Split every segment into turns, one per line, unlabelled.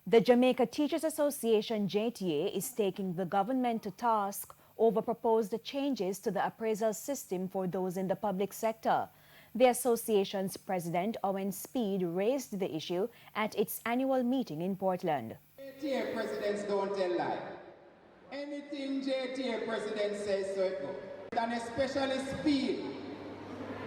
The Jamaica Teachers Association, JTA, is taking the government to task over proposed changes to the appraisal system for those in the public sector. The association's president, Owen Speed, raised the issue at its annual meeting in Portland.
JTA presidents don't tell lies. Anything JTA president says, so it goes. And especially Speed.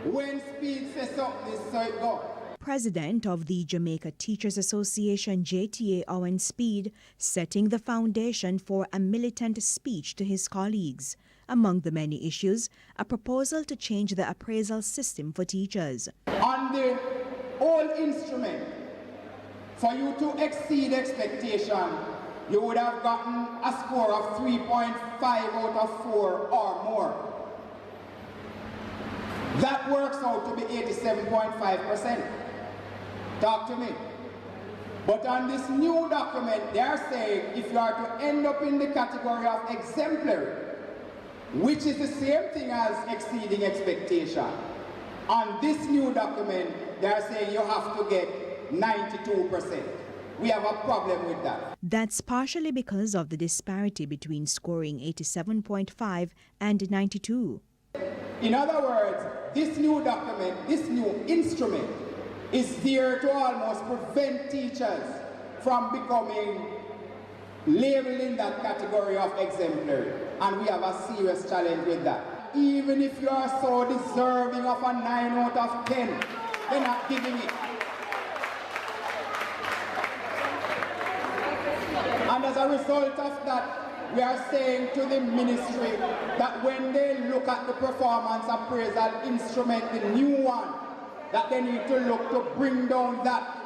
When Speed says something, so it goes.
President of the Jamaica Teachers Association, JTA, Owen Speed, setting the foundation for a militant speech to his colleagues. Among the many issues, a proposal to change the appraisal system for teachers.
On the old instrument, for you to exceed expectation, you would have gotten a score of 3.5 out of 4 or more. That works out to be 87.5%. Talk to me. But on this new document, they are saying if you are to end up in the category of exemplary, which is the same thing as exceeding expectation, on this new document, they are saying you have to get 92%. We have a problem with that.
That's partially because of the disparity between scoring 87.5 and 92.
In other words, this new document, this new instrument, is there to almost prevent teachers from becoming labeled in that category of exemplary. And we have a serious challenge with that. Even if you are so deserving of a 9 out of 10, they're not giving it. And as a result of that, we are saying to the ministry that when they look at the performance appraisal instrument, the new one, that they need to look to bring down that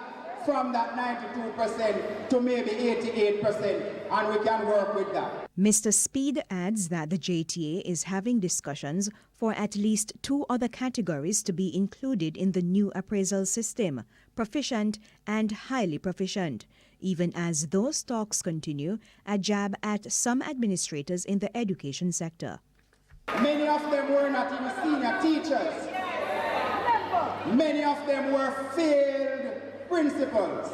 from that 92% to maybe 88%, and we can work with that.
Mr. Speed adds that the JTA is having discussions for at least 2 other categories to be included in the new appraisal system, proficient and highly proficient. Even as those talks continue, a jab at some administrators in the education sector.
Many of them were not even senior teachers. Many of them were failed principals.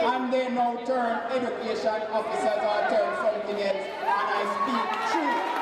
And they now turn education officers or turn something else, and I speak true.